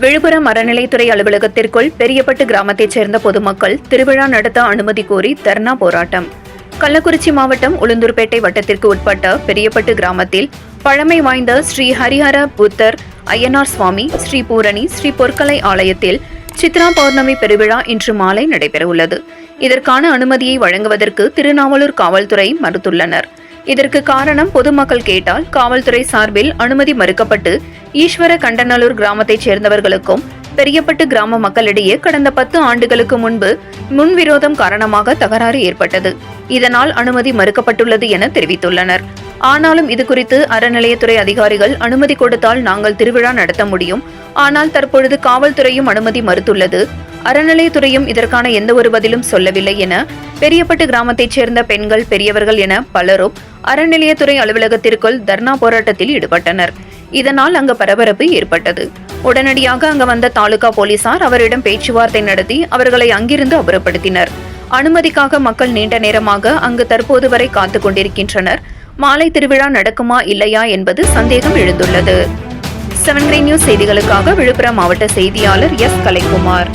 விழுப்புரம் அறநிலைத்துறை அலுவலகத்திற்குள் பெரியப்பட்டு கிராமத்தைச் சேர்ந்த பொதுமக்கள் திருவிழா நடத்த அனுமதி கோரி தர்ணா போராட்டம். கள்ளக்குறிச்சி மாவட்டம் உளுந்தூர்பேட்டை வட்டத்திற்கு உட்பட்ட பெரியப்பட்டு கிராமத்தில் பழமை வாய்ந்த ஸ்ரீ ஹரிஹர புத்தர் ஐயனார் சுவாமி ஸ்ரீ பூரணி ஸ்ரீ பொற்கலை ஆலயத்தில் சித்ரா பௌர்ணமி பெருவிழா இன்று மாலை நடைபெறவுள்ளது. இதற்கான அனுமதியை வழங்குவதற்கு திருநாவலூர் காவல்துறை மறுத்துள்ளனர். இதற்கு காரணம் பொதுமக்கள் கேட்டால் காவல்துறை சார்பில் அனுமதி மறுக்கப்பட்டு ஈஸ்வர கண்டநல்லூர் கிராமத்தைச் சேர்ந்தவர்களுக்கும் பெரியப்பட்டு கிராம மக்களிடையே கடந்த 10 ஆண்டுகளுக்கு முன்பு முன்விரோதம் காரணமாக தகராறு ஏற்பட்டது. இதனால் அனுமதி மறுக்கப்பட்டுள்ளது என தெரிவித்துள்ளனர். ஆனாலும் இதுகுறித்து அறநிலையத்துறை அதிகாரிகள் அனுமதி கொடுத்தால் நாங்கள் திருவிழா நடத்த முடியும். ஆனால் தற்பொழுது காவல்துறையும் அனுமதி மறுத்துள்ளது. அறநிலையத்துறையும் இதற்கான எந்த ஒரு பதிலும் சொல்லவில்லை என பெரியப்பட்டு கிராமத்தைச் சேர்ந்த பெண்கள், பெரியவர்கள் என பலரும் அறநிலையத்துறை அலுவலகத்திற்குள் தர்ணா போராட்டத்தில் ஈடுபட்டனர். இதனால் அங்கு பரபரப்பு ஏற்பட்டது. உடனடியாக அங்கு வந்த தாலுகா போலீசார் அவரிடம் பேச்சுவார்த்தை நடத்தி அவர்களை அங்கிருந்து அப்புறப்படுத்தினர். அனுமதிக்காக மக்கள் நீண்ட நேரமாக அங்கு தற்போது வரை காத்துக் கொண்டிருக்கின்றனர். மாலை திருவிழா நடக்குமா இல்லையா என்பது சந்தேகம் எழுந்துள்ளது. 7 நியூஸ் செய்திகளுக்காக விழுப்புரம் மாவட்ட செய்தியாளர் எஸ். கலைக்குமார்.